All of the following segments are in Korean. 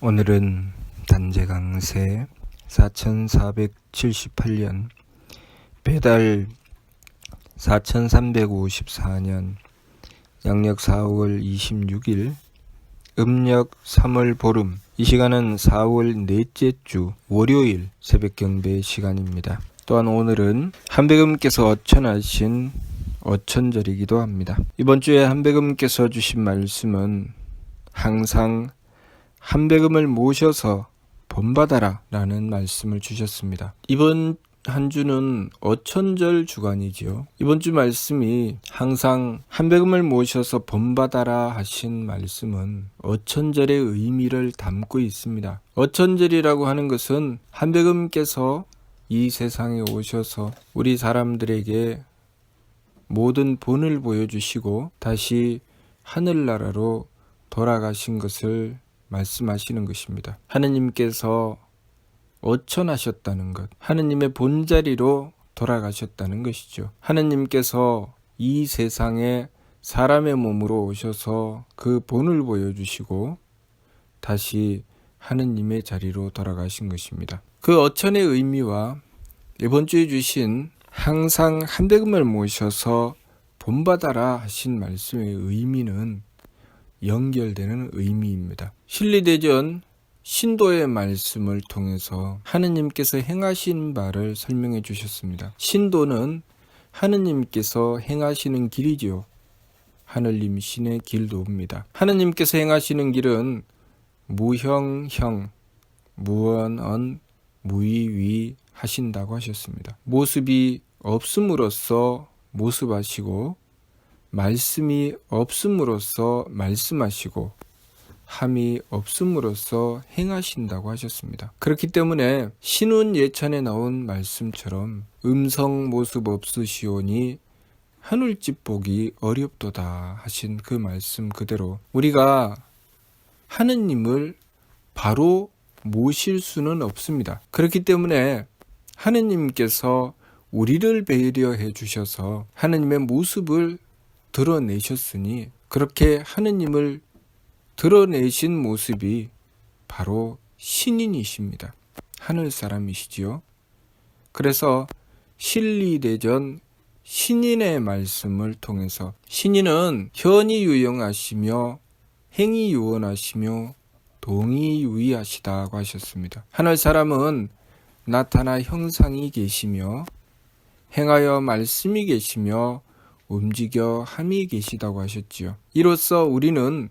오늘은 단재강세 4478년 배달 4354년 양력 4월 26일 음력 3월 보름. 이 시간은 4월 넷째 주 월요일 새벽 경배 시간입니다. 또한 오늘은 한백음께서 어천하신 어천절이기도 합니다. 이번 주에 한백음께서 주신 말씀은 항상 한백음을 모셔서 본받아라 라는 말씀을 주셨습니다. 이번 한 주는 어천절 주간이지요. 이번 주 말씀이 항상 한백음을 모셔서 본받아라 하신 말씀은 어천절의 의미를 담고 있습니다. 어천절이라고 하는 것은 한백음께서 이 세상에 오셔서 우리 사람들에게 모든 본을 보여주시고 다시 하늘나라로 돌아가신 것을 말씀하시는 것입니다. 하느님께서 어천하셨다는 것, 하느님의 본자리로 돌아가셨다는 것이죠. 하느님께서 이 세상에 사람의 몸으로 오셔서 그 본을 보여주시고 다시 하느님의 자리로 돌아가신 것입니다. 그 어천의 의미와 이번 주에 주신 항상 한백음을 모셔서 본받아라 하신 말씀의 의미는 연결되는 의미입니다. 신리대전 신도의 말씀을 통해서 하느님께서 행하신 바를 설명해 주셨습니다. 신도는 하느님께서 행하시는 길이지요. 하늘님 신의 길도입니다. 하느님께서 행하시는 길은 무형형, 무언언, 무위위 하신다고 하셨습니다. 모습이 없음으로써 모습하시고 말씀이 없음으로써 말씀하시고 함이 없음으로써 행하신다고 하셨습니다. 그렇기 때문에 신운 예찬에 나온 말씀처럼 음성 모습 없으시오니 하늘집 보기 어렵도다 하신 그 말씀 그대로 우리가 하느님을 바로 모실 수는 없습니다. 그렇기 때문에 하느님께서 우리를 배려해 주셔서 하느님의 모습을 드러내셨으니 그렇게 하느님을 드러내신 모습이 바로 신인이십니다. 하늘 사람이시지요. 그래서 신리대전 신인의 말씀을 통해서 신인은 현이 유영하시며 행이 유언하시며 동이 유의하시다고 하셨습니다. 하늘 사람은 나타나 형상이 계시며 행하여 말씀이 계시며 움직여 함이 계시다고 하셨지요. 이로써 우리는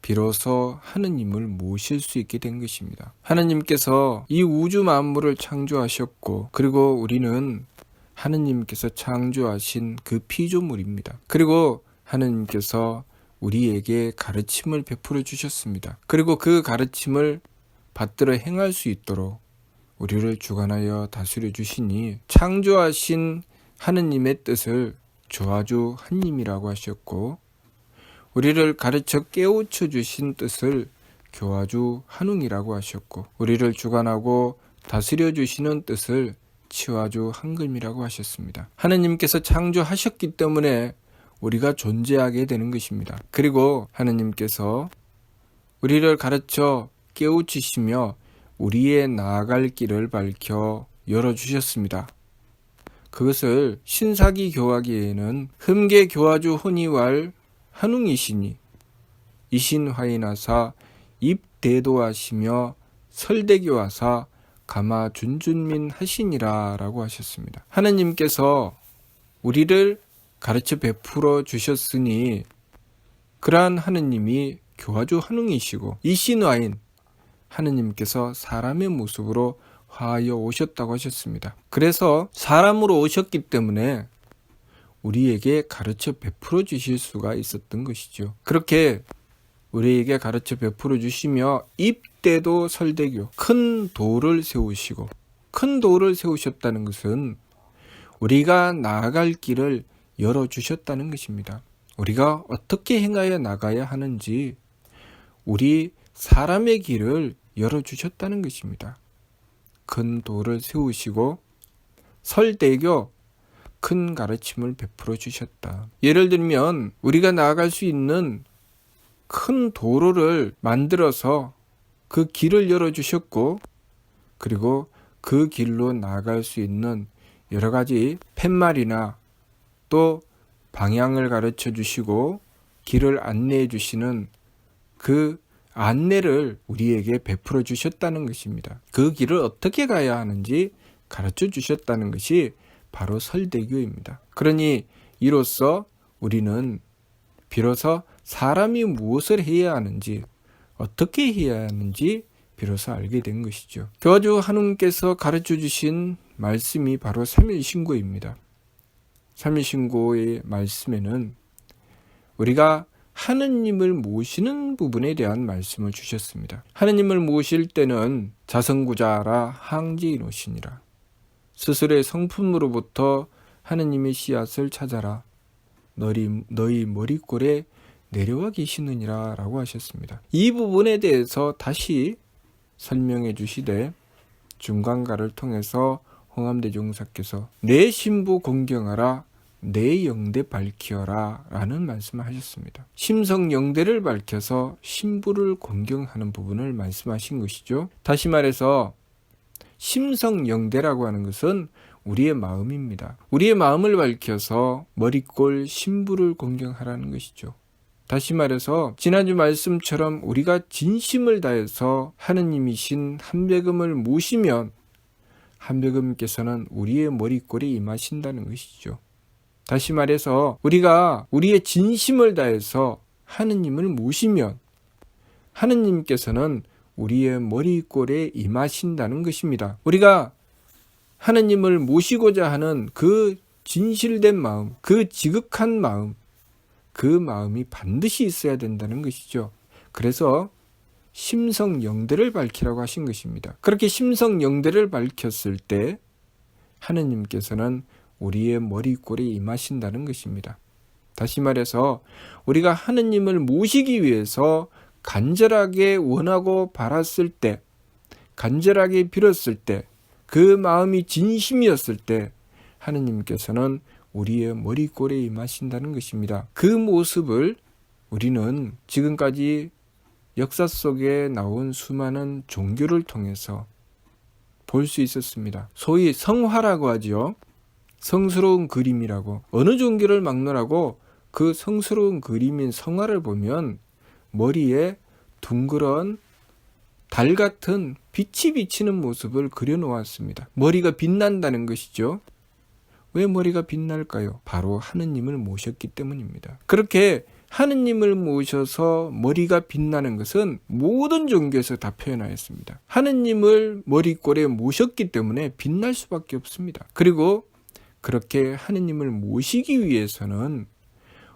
비로소 하느님을 모실 수 있게 된 것입니다. 하느님께서 이 우주 만물을 창조하셨고 그리고 우리는 하느님께서 창조하신 그 피조물입니다. 그리고 하느님께서 우리에게 가르침을 베풀어 주셨습니다. 그리고 그 가르침을 받들어 행할 수 있도록 우리를 주관하여 다스려 주시니 창조하신 하느님의 뜻을 조아주 한님이라고 하셨고 우리를 가르쳐 깨우쳐 주신 뜻을 교아주 한웅이라고 하셨고 우리를 주관하고 다스려 주시는 뜻을 치와주 한금이라고 하셨습니다. 하느님께서 창조하셨기 때문에 우리가 존재하게 되는 것입니다. 그리고 하느님께서 우리를 가르쳐 깨우치시며 우리의 나아갈 길을 밝혀 열어주셨습니다. 그것을 신사기 교화기에는 흠계 교화주 혼이왈 한웅이시니 이신화인하사 입대도하시며 설대교하사 가마 준준민 하시니라 라고 하셨습니다. 하느님께서 우리를 가르쳐 베풀어 주셨으니 그러한 하느님이 교화주 한웅이시고 이신화인 하느님께서 사람의 모습으로 화하여 오셨다고 하셨습니다. 그래서 사람으로 오셨기 때문에 우리에게 가르쳐 베풀어 주실 수가 있었던 것이죠. 그렇게 우리에게 가르쳐 베풀어 주시며 입대도 설대교 큰 도를 세우시고 큰 도를 세우셨다는 것은 우리가 나아갈 길을 열어주셨다는 것입니다. 우리가 어떻게 행하여 나가야 하는지 우리 사람의 길을 열어주셨다는 것입니다. 큰 도를 세우시고 설대교 큰 가르침을 베풀어 주셨다. 예를 들면 우리가 나아갈 수 있는 큰 도로를 만들어서 그 길을 열어주셨고, 그리고 그 길로 나아갈 수 있는 여러 가지 팻말이나 또 방향을 가르쳐 주시고 길을 안내해 주시는 그 안내를 우리에게 베풀어 주셨다는 것입니다. 그 길을 어떻게 가야 하는지 가르쳐 주셨다는 것이 바로 설대교입니다. 그러니 이로써 우리는 비로소 사람이 무엇을 해야 하는지, 어떻게 해야 하는지 비로소 알게 된 것이죠. 교주 하느님께서 가르쳐 주신 말씀이 바로 3일 신고입니다. 3일 신고의 말씀에는 우리가 하느님을 모시는 부분에 대한 말씀을 주셨습니다. 하느님을 모실 때는 자성구자라 항지이노시니라. 스스로의 성품으로부터 하느님의 씨앗을 찾아라. 너희 머리꼴에 내려와 계시느니라 라고 하셨습니다. 이 부분에 대해서 다시 설명해 주시되 중간가를 통해서 홍암대종사께서 내 신부 공경하라, 내 영대 밝히어라 라는 말씀을 하셨습니다. 심성 영대를 밝혀서 신부를 공경하는 부분을 말씀하신 것이죠. 다시 말해서 심성 영대라고 하는 것은 우리의 마음입니다. 우리의 마음을 밝혀서 머리꼴 신부를 공경하라는 것이죠. 다시 말해서 지난주 말씀처럼 우리가 진심을 다해서 하느님이신 한백음을 모시면 한백음께서는 우리의 머리꼴에 임하신다는 것이죠. 다시 말해서 우리가 우리의 진심을 다해서 하느님을 모시면 하느님께서는 우리의 머리꼴에 임하신다는 것입니다. 우리가 하느님을 모시고자 하는 그 진실된 마음, 그 지극한 마음, 그 마음이 반드시 있어야 된다는 것이죠. 그래서 심성영대를 밝히라고 하신 것입니다. 그렇게 심성영대를 밝혔을 때 하느님께서는 우리의 머리꼴에 임하신다는 것입니다. 다시 말해서 우리가 하느님을 모시기 위해서 간절하게 원하고 바랐을 때, 간절하게 빌었을 때, 그 마음이 진심이었을 때 하느님께서는 우리의 머리꼴에 임하신다는 것입니다. 그 모습을 우리는 지금까지 역사 속에 나온 수많은 종교를 통해서 볼 수 있었습니다. 소위 성화라고 하죠. 성스러운 그림이라고. 어느 종교를 막론하고 그 성스러운 그림인 성화를 보면 머리에 둥그런 달 같은 빛이 비치는 모습을 그려놓았습니다. 머리가 빛난다는 것이죠. 왜 머리가 빛날까요? 바로 하느님을 모셨기 때문입니다. 그렇게 하느님을 모셔서 머리가 빛나는 것은 모든 종교에서 다 표현하였습니다. 하느님을 머리꼴에 모셨기 때문에 빛날 수밖에 없습니다. 그리고 그렇게 하느님을 모시기 위해서는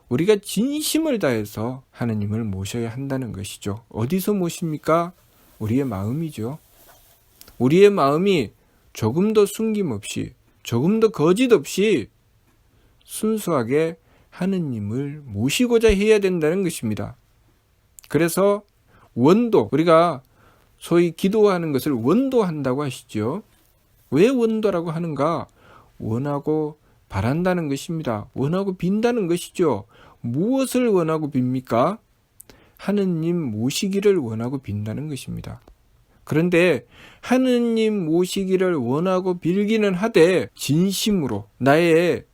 우리가 진심을 다해서 하느님을 모셔야 한다는 것이죠. 어디서 모십니까? 우리의 마음이죠. 우리의 마음이 조금 더 숨김없이, 조금 더 거짓 없이 순수하게 하느님을 모시고자 해야 된다는 것입니다. 그래서 원도, 우리가 소위 기도하는 것을 원도한다고 하시죠. 왜 원도라고 하는가? 원하고 바란다는 것입니다. 원하고 빈다는 것이죠. 무엇을 원하고 빕니까? 하느님 모시기를 원하고 빈다는 것입니다. 그런데 하느님 모시기를 원하고 빌기는 하되 진심으로 나의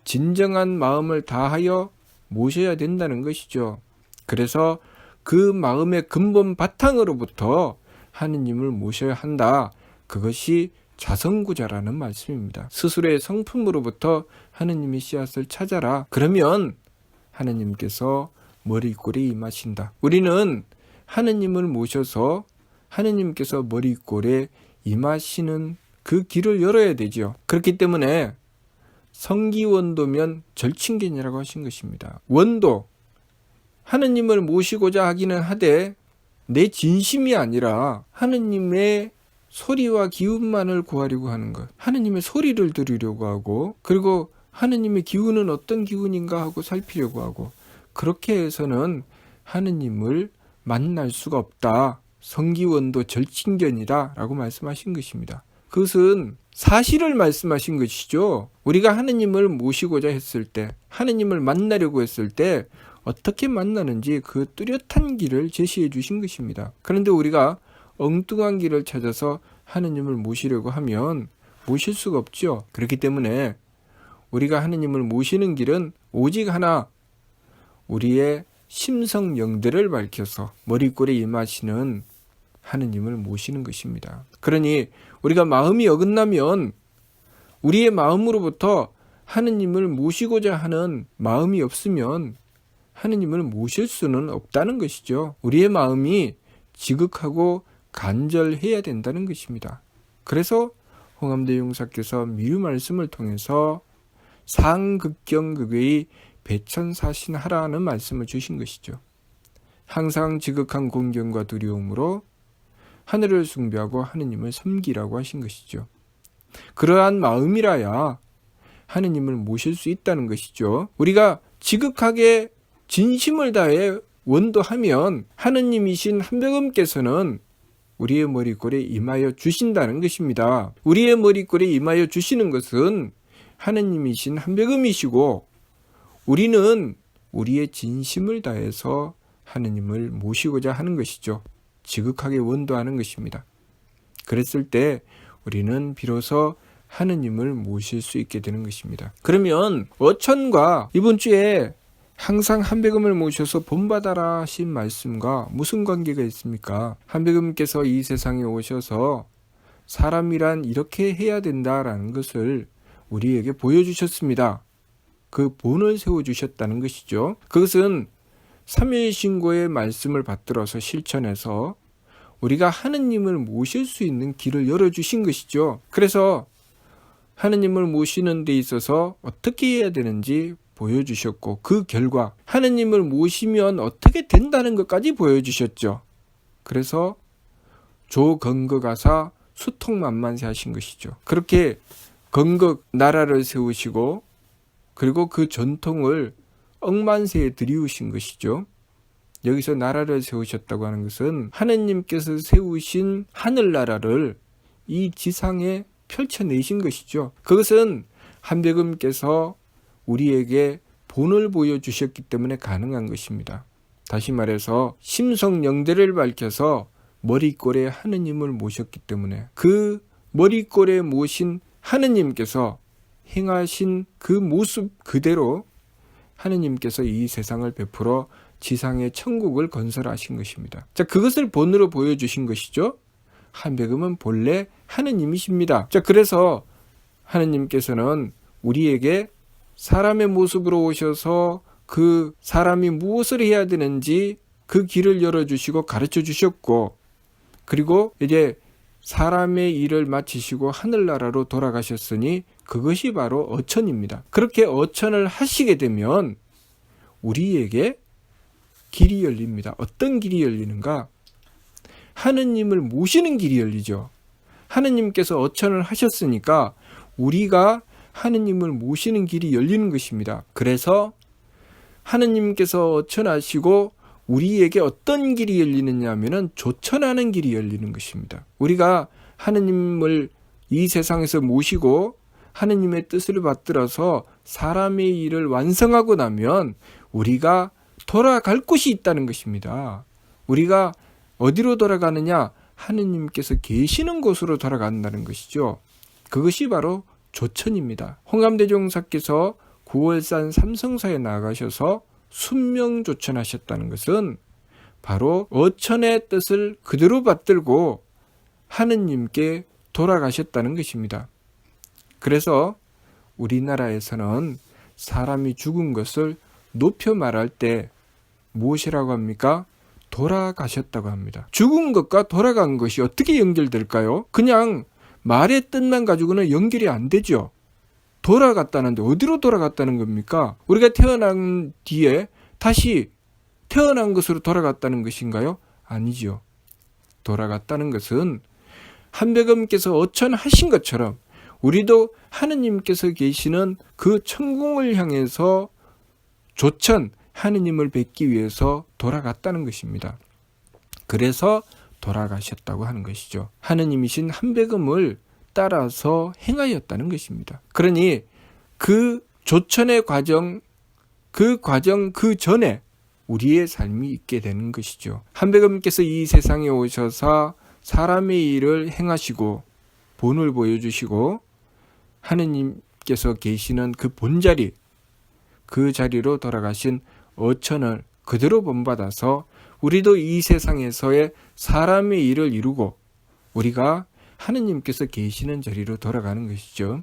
진정한 마음을 다하여 모셔야 된다는 것이죠. 그래서 그 마음의 근본 바탕으로부터 하느님을 모셔야 한다. 그것이 자성구자라는 말씀입니다. 스스로의 성품으로부터 하느님의 씨앗을 찾아라. 그러면 하느님께서 머리꼴에 임하신다. 우리는 하느님을 모셔서 하느님께서 머리꼴에 임하시는 그 길을 열어야 되죠. 그렇기 때문에 성기원도면 절친견이라고 하신 것입니다. 원도, 하느님을 모시고자 하기는 하되 내 진심이 아니라 하느님의 소리와 기운만을 구하려고 하는 것. 하느님의 소리를 들으려고 하고, 그리고 하느님의 기운은 어떤 기운인가 하고 살피려고 하고, 그렇게 해서는 하느님을 만날 수가 없다. 성기원도 절친견이다 라고 말씀하신 것입니다. 그것은 사실을 말씀하신 것이죠. 우리가 하느님을 모시고자 했을 때, 하느님을 만나려고 했을 때 어떻게 만나는지 그 뚜렷한 길을 제시해 주신 것입니다. 그런데 우리가 엉뚱한 길을 찾아서 하느님을 모시려고 하면 모실 수가 없죠. 그렇기 때문에 우리가 하느님을 모시는 길은 오직 하나, 우리의 심성 영들을 밝혀서 머리꼴에 임하시는 하느님을 모시는 것입니다. 그러니 우리가 마음이 어긋나면 우리의 마음으로부터 하느님을 모시고자 하는 마음이 없으면 하느님을 모실 수는 없다는 것이죠. 우리의 마음이 지극하고 간절해야 된다는 것입니다. 그래서 홍암대 용사께서 미유 말씀을 통해서 상극경극의 배천사신하라는 말씀을 주신 것이죠. 항상 지극한 공경과 두려움으로 하늘을 숭배하고 하느님을 섬기라고 하신 것이죠. 그러한 마음이라야 하느님을 모실 수 있다는 것이죠. 우리가 지극하게 진심을 다해 원도하면 하느님이신 한백음께서는 우리의 머리꼴에 임하여 주신다는 것입니다. 우리의 머리꼴에 임하여 주시는 것은 하느님이신 한백음이시고 우리는 우리의 진심을 다해서 하느님을 모시고자 하는 것이죠. 지극하게 원도하는 것입니다. 그랬을 때 우리는 비로소 하느님을 모실 수 있게 되는 것입니다. 그러면 어천과 이번 주에 항상 한백음을 모셔서 본받아라 하신 말씀과 무슨 관계가 있습니까? 한백음께서 이 세상에 오셔서 사람이란 이렇게 해야 된다라는 것을 우리에게 보여주셨습니다. 그 본을 세워주셨다는 것이죠. 그것은 삼일신고의 말씀을 받들어서 실천해서 우리가 하느님을 모실 수 있는 길을 열어주신 것이죠. 그래서 하느님을 모시는 데 있어서 어떻게 해야 되는지 보여주셨고 그 결과 하느님을 모시면 어떻게 된다는 것까지 보여주셨죠. 그래서 조건거가사 수통만만세 하신 것이죠. 그렇게 건국 나라를 세우시고 그리고 그 전통을 억만세에 들이우신 것이죠. 여기서 나라를 세우셨다고 하는 것은 하느님께서 세우신 하늘나라를 이 지상에 펼쳐내신 것이죠. 그것은 한백음께서 우리에게 본을 보여주셨기 때문에 가능한 것입니다. 다시 말해서 심성영대를 밝혀서 머리꼴에 하느님을 모셨기 때문에 그 머리꼴에 모신 하느님께서 행하신 그 모습 그대로 하느님께서 이 세상을 베풀어 지상의 천국을 건설하신 것입니다. 자, 그것을 본으로 보여주신 것이죠. 한백음은 본래 하느님이십니다. 자, 그래서 하느님께서는 우리에게 사람의 모습으로 오셔서 그 사람이 무엇을 해야 되는지 그 길을 열어주시고 가르쳐 주셨고, 그리고 이제 사람의 일을 마치시고 하늘나라로 돌아가셨으니 그것이 바로 어천입니다. 그렇게 어천을 하시게 되면 우리에게 길이 열립니다. 어떤 길이 열리는가? 하느님을 모시는 길이 열리죠. 하느님께서 어천을 하셨으니까 우리가 하느님을 모시는 길이 열리는 것입니다. 그래서 하느님께서 어천하시고 우리에게 어떤 길이 열리느냐 하면은 조천하는 길이 열리는 것입니다. 우리가 하느님을 이 세상에서 모시고 하느님의 뜻을 받들어서 사람의 일을 완성하고 나면 우리가 돌아갈 곳이 있다는 것입니다. 우리가 어디로 돌아가느냐? 하느님께서 계시는 곳으로 돌아간다는 것이죠. 그것이 바로 조천입니다. 홍암대종사께서 9월산 삼성사에 나가셔서 순명조천하셨다는 것은 바로 어천의 뜻을 그대로 받들고 하느님께 돌아가셨다는 것입니다. 그래서 우리나라에서는 사람이 죽은 것을 높여 말할 때 무엇이라고 합니까? 돌아가셨다고 합니다. 죽은 것과 돌아간 것이 어떻게 연결될까요? 그냥 말의 뜻만 가지고는 연결이 안 되죠. 돌아갔다는데 어디로 돌아갔다는 겁니까? 우리가 태어난 뒤에 다시 태어난 것으로 돌아갔다는 것인가요? 아니죠. 돌아갔다는 것은 한백음께서 어천하신 것처럼 우리도 하느님께서 계시는 그 천궁을 향해서 조천, 하느님을 뵙기 위해서 돌아갔다는 것입니다. 그래서 돌아가셨다고 하는 것이죠. 하느님이신 한백음을 따라서 행하였다는 것입니다. 그러니 그 조천의 과정, 그 전에 우리의 삶이 있게 되는 것이죠. 한백음께서 이 세상에 오셔서 사람의 일을 행하시고 본을 보여주시고 하느님께서 계시는 그 본자리, 그 자리로 돌아가신 어천을 그대로 본받아서 우리도 이 세상에서의 사람의 일을 이루고 우리가 하느님께서 계시는 자리로 돌아가는 것이죠.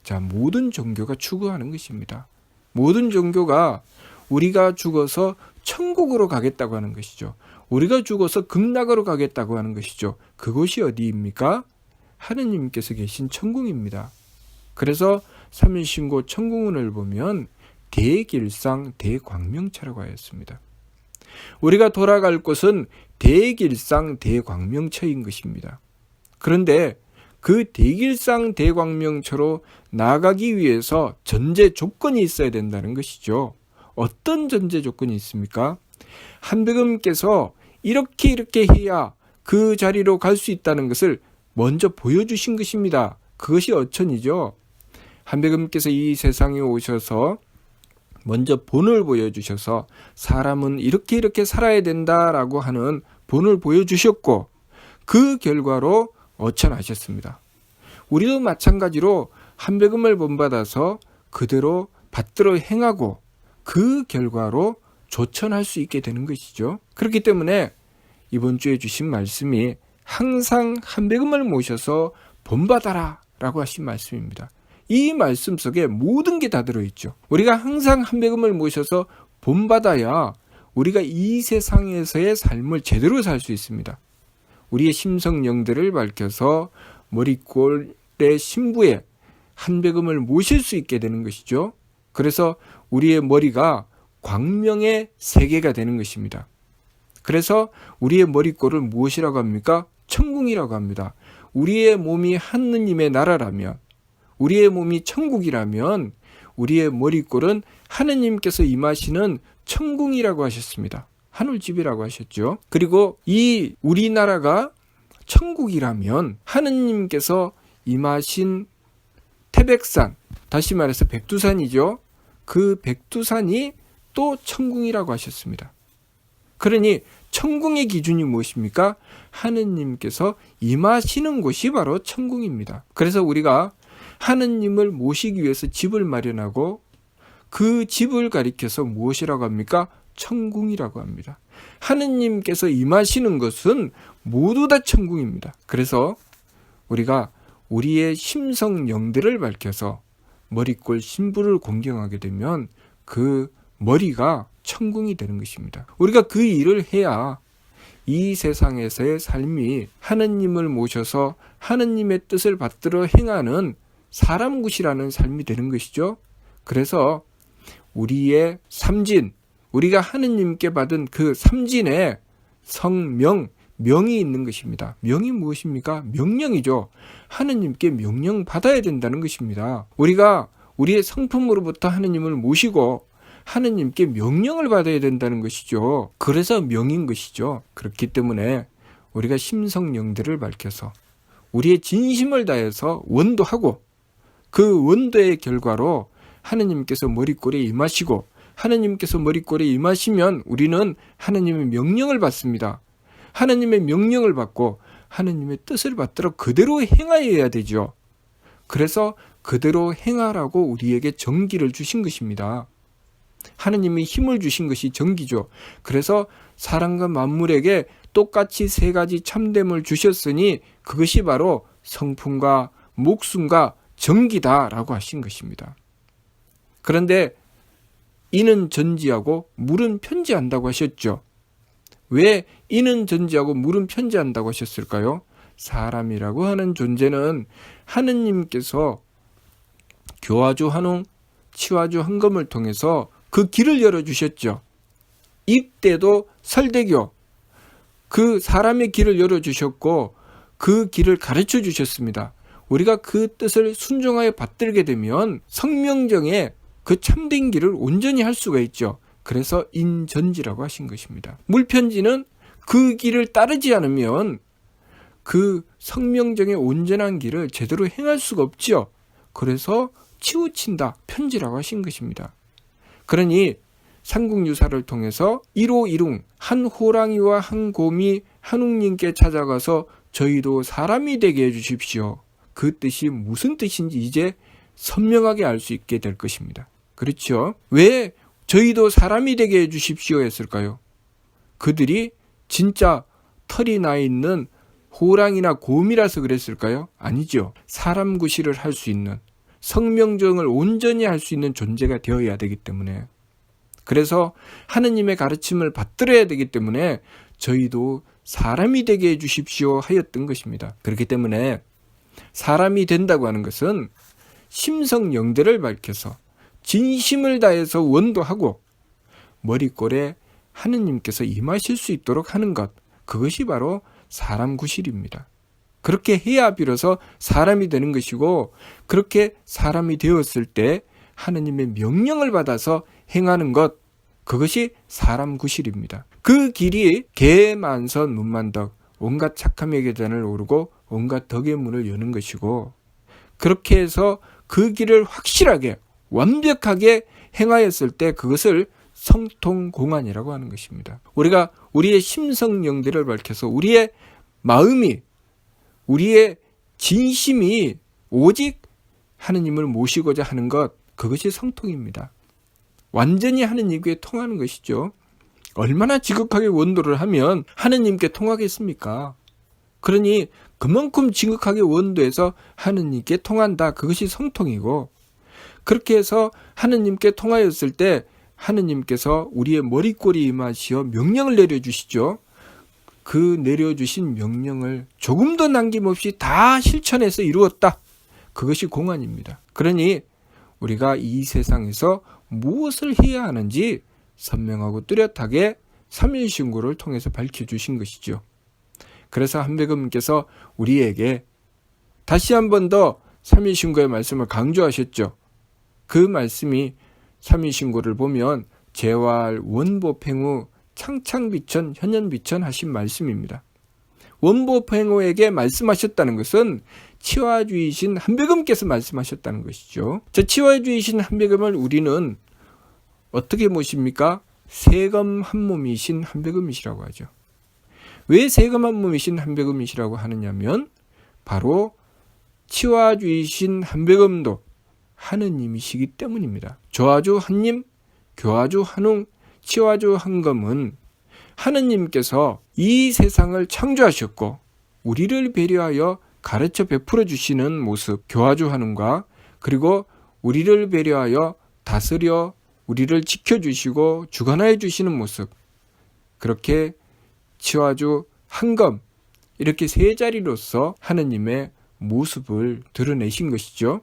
자, 모든 종교가 추구하는 것입니다. 모든 종교가 우리가 죽어서 천국으로 가겠다고 하는 것이죠. 우리가 죽어서 극락으로 가겠다고 하는 것이죠. 그곳이 어디입니까? 하느님께서 계신 천국입니다. 그래서 삼일신고 천궁문을 보면 대길상 대광명차라고 하였습니다. 우리가 돌아갈 곳은 대길상 대광명처인 것입니다. 그런데 그 대길상 대광명처로 나가기 위해서 전제 조건이 있어야 된다는 것이죠. 어떤 전제 조건이 있습니까? 한백음께서 이렇게 해야 그 자리로 갈 수 있다는 것을 먼저 보여주신 것입니다. 그것이 어천이죠. 한백음께서 이 세상에 오셔서 먼저 본을 보여주셔서 사람은 이렇게 살아야 된다라고 하는 본을 보여주셨고 그 결과로 어천하셨습니다. 우리도 마찬가지로 한백음을 본받아서 그대로 받들어 행하고 그 결과로 조천할 수 있게 되는 것이죠. 그렇기 때문에 이번 주에 주신 말씀이 항상 한백음을 모셔서 본받아라 라고 하신 말씀입니다. 이 말씀 속에 모든 게 다 들어있죠. 우리가 항상 한백음을 모셔서 본받아야 우리가 이 세상에서의 삶을 제대로 살 수 있습니다. 우리의 심성영들을 밝혀서 머리꼴의 신부에 한백음을 모실 수 있게 되는 것이죠. 그래서 우리의 머리가 광명의 세계가 되는 것입니다. 그래서 우리의 머리꼴을 무엇이라고 합니까? 천궁이라고 합니다. 우리의 몸이 하느님의 나라라면, 우리의 몸이 천국이라면 우리의 머리꼴은 하느님께서 임하시는 천궁이라고 하셨습니다. 하늘집이라고 하셨죠. 그리고 이 우리나라가 천국이라면 하느님께서 임하신 태백산, 다시 말해서 백두산이죠. 그 백두산이 또 천궁이라고 하셨습니다. 그러니 천궁의 기준이 무엇입니까? 하느님께서 임하시는 곳이 바로 천궁입니다. 그래서 우리가 하느님을 모시기 위해서 집을 마련하고 그 집을 가리켜서 무엇이라고 합니까? 천궁이라고 합니다. 하느님께서 임하시는 것은 모두 다 천궁입니다. 그래서 우리가 우리의 심성 영들을 밝혀서 머리꼴 신부를 공경하게 되면 그 머리가 천궁이 되는 것입니다. 우리가 그 일을 해야 이 세상에서의 삶이 하느님을 모셔서 하느님의 뜻을 받들어 행하는 사람굿이라는 삶이 되는 것이죠. 그래서 우리의 삼진, 우리가 하느님께 받은 그 삼진에 성명, 명이 있는 것입니다. 명이 무엇입니까? 명령이죠. 하느님께 명령 받아야 된다는 것입니다. 우리가 우리의 성품으로부터 하느님을 모시고 하느님께 명령을 받아야 된다는 것이죠. 그래서 명인 것이죠. 그렇기 때문에 우리가 심성영들을 밝혀서 우리의 진심을 다해서 원도하고 그 원도의 결과로 하느님께서 머리꼴에 임하시고 하느님께서 머리꼴에 임하시면 우리는 하느님의 명령을 받습니다. 하느님의 명령을 받고 하느님의 뜻을 받들어 그대로 행하여야 되죠. 그래서 그대로 행하라고 우리에게 정기를 주신 것입니다. 하느님이 힘을 주신 것이 정기죠. 그래서 사람과 만물에게 똑같이 세 가지 참됨을 주셨으니 그것이 바로 성품과 목숨과 정기다라고 하신 것입니다. 그런데 이는 전지하고 물은 편지한다고 하셨죠. 왜 이는 전지하고 물은 편지한다고 하셨을까요? 사람이라고 하는 존재는 하느님께서 교화주 한홍, 치화주 한검을 통해서 그 길을 열어주셨죠. 입대도 설대교, 그 사람의 길을 열어주셨고 그 길을 가르쳐 주셨습니다. 우리가 그 뜻을 순종하여 받들게 되면 성명정에 그 참된 길을 온전히 할 수가 있죠. 그래서 인전지라고 하신 것입니다. 물편지는 그 길을 따르지 않으면 그 성명정의 온전한 길을 제대로 행할 수가 없죠. 그래서 치우친다, 편지라고 하신 것입니다. 그러니 삼국유사를 통해서 일오일웅, 한 호랑이와 한 곰이 한웅님께 찾아가서 저희도 사람이 되게 해주십시오. 그 뜻이 무슨 뜻인지 이제 선명하게 알 수 있게 될 것입니다. 그렇죠? 왜 저희도 사람이 되게 해주십시오 했을까요? 그들이 진짜 털이 나 있는 호랑이나 곰이라서 그랬을까요? 아니죠. 사람 구실을 할 수 있는, 성명정을 온전히 할 수 있는 존재가 되어야 되기 때문에, 그래서 하느님의 가르침을 받들어야 되기 때문에 저희도 사람이 되게 해주십시오 하였던 것입니다. 그렇기 때문에 사람이 된다고 하는 것은 심성영대를 밝혀서 진심을 다해서 원도하고 머리꼴에 하느님께서 임하실 수 있도록 하는 것, 그것이 바로 사람 구실입니다. 그렇게 해야 비로소 사람이 되는 것이고, 그렇게 사람이 되었을 때 하느님의 명령을 받아서 행하는 것, 그것이 사람 구실입니다. 그 길이 개만선 문만덕, 온갖 착함의 계단을 오르고 온갖 덕의 문을 여는 것이고, 그렇게 해서 그 길을 확실하게 완벽하게 행하였을 때 그것을 성통공안이라고 하는 것입니다. 우리가 우리의 심성영대를 밝혀서 우리의 마음이, 우리의 진심이 오직 하느님을 모시고자 하는 것, 그것이 성통입니다. 완전히 하느님께 통하는 것이죠. 얼마나 지극하게 원도를 하면 하느님께 통하겠습니까? 그러니 그만큼 지극하게 원도해서 하느님께 통한다. 그것이 성통이고, 그렇게 해서 하느님께 통하였을 때 하느님께서 우리의 머리꼬리 임하시어 명령을 내려주시죠. 그 내려주신 명령을 조금도 남김없이 다 실천해서 이루었다. 그것이 공안입니다. 그러니 우리가 이 세상에서 무엇을 해야 하는지 선명하고 뚜렷하게 삼일신고를 통해서 밝혀주신 것이죠. 그래서 한백음께서 우리에게 다시 한 번 더 삼일신고의 말씀을 강조하셨죠. 그 말씀이 삼일신고를 보면 재활, 원보팽후, 창창비천, 현현비천 하신 말씀입니다. 원보팽후에게 말씀하셨다는 것은 치화주이신 한백음께서 말씀하셨다는 것이죠. 저 치화주이신 한백음을 우리는 어떻게 모십니까? 세검 한몸이신 한백음이시라고 하죠. 왜 세검 한몸이신 한백음이시라고 하느냐면 바로 치화주이신 한백음도 하느님이시기 때문입니다. 조화주 한님, 교화주 한웅, 치화주 한검은 하느님께서 이 세상을 창조하셨고 우리를 배려하여 가르쳐 베풀어 주시는 모습, 교화주 한웅과 그리고 우리를 배려하여 다스려 우리를 지켜주시고 주관하여 주시는 모습, 그렇게 치화주 한검, 이렇게 세 자리로서 하느님의 모습을 드러내신 것이죠.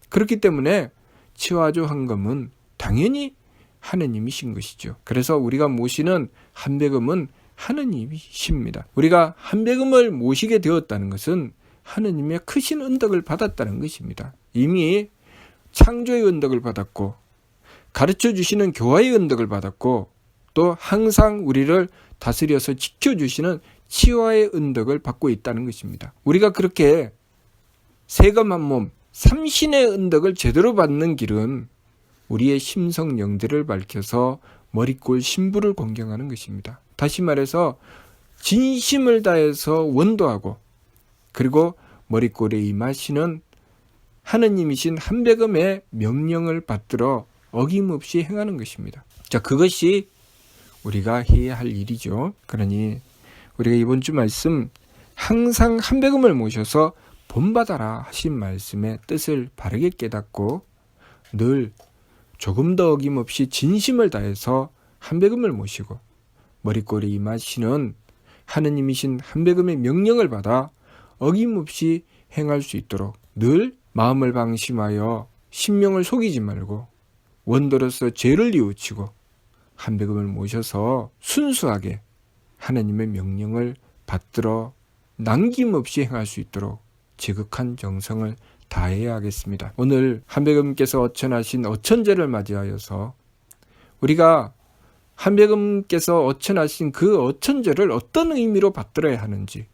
그렇기 때문에 치화주 한검은 당연히 하느님이신 것이죠. 그래서 우리가 모시는 한백음은 하느님이십니다. 우리가 한백음을 모시게 되었다는 것은 하느님의 크신 은덕을 받았다는 것입니다. 이미 창조의 은덕을 받았고 가르쳐 주시는 교화의 은덕을 받았고 또 항상 우리를 다스려서 지켜주시는 치화의 은덕을 받고 있다는 것입니다. 우리가 그렇게 세검 한몸, 삼신의 은덕을 제대로 받는 길은 우리의 심성 영대를 밝혀서 머리꼴 신부를 공경하는 것입니다. 다시 말해서 진심을 다해서 원도하고 그리고 머리꼴에 임하시는 하느님이신 한백음의 명령을 받들어 어김없이 행하는 것입니다. 자, 그것이 우리가 해야 할 일이죠. 그러니 우리가 이번 주 말씀 항상 한백음을 모셔서 본받아라 하신 말씀의 뜻을 바르게 깨닫고 늘 조금 더 어김없이 진심을 다해서 한백음을 모시고 머리꼴에 임하시는 하느님이신 한백음의 명령을 받아 어김없이 행할 수 있도록 늘 마음을 방심하여 신명을 속이지 말고 원도로서 죄를 뉘우치고 한백음을 모셔서 순수하게 하느님의 명령을 받들어 남김없이 행할 수 있도록 지극한 정성을 다해야 하겠습니다. 오늘 한백음께서 어천하신 어천제를 맞이하여서 우리가 한백음께서 어천하신 그 어천제를 어떤 의미로 받들어야 하는지,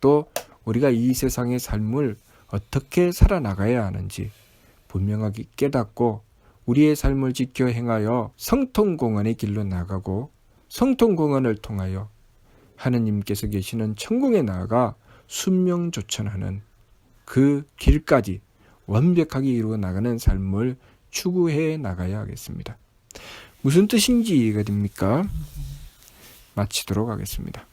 또 우리가 이 세상의 삶을 어떻게 살아나가야 하는지 분명하게 깨닫고 우리의 삶을 지켜 행하여 성통공안의 길로 나가고 성통공안을 통하여 하느님께서 계시는 천국에 나아가 순명조천하는 그 길까지 완벽하게 이루어 나가는 삶을 추구해 나가야 하겠습니다. 무슨 뜻인지 이해가 됩니까? 마치도록 하겠습니다.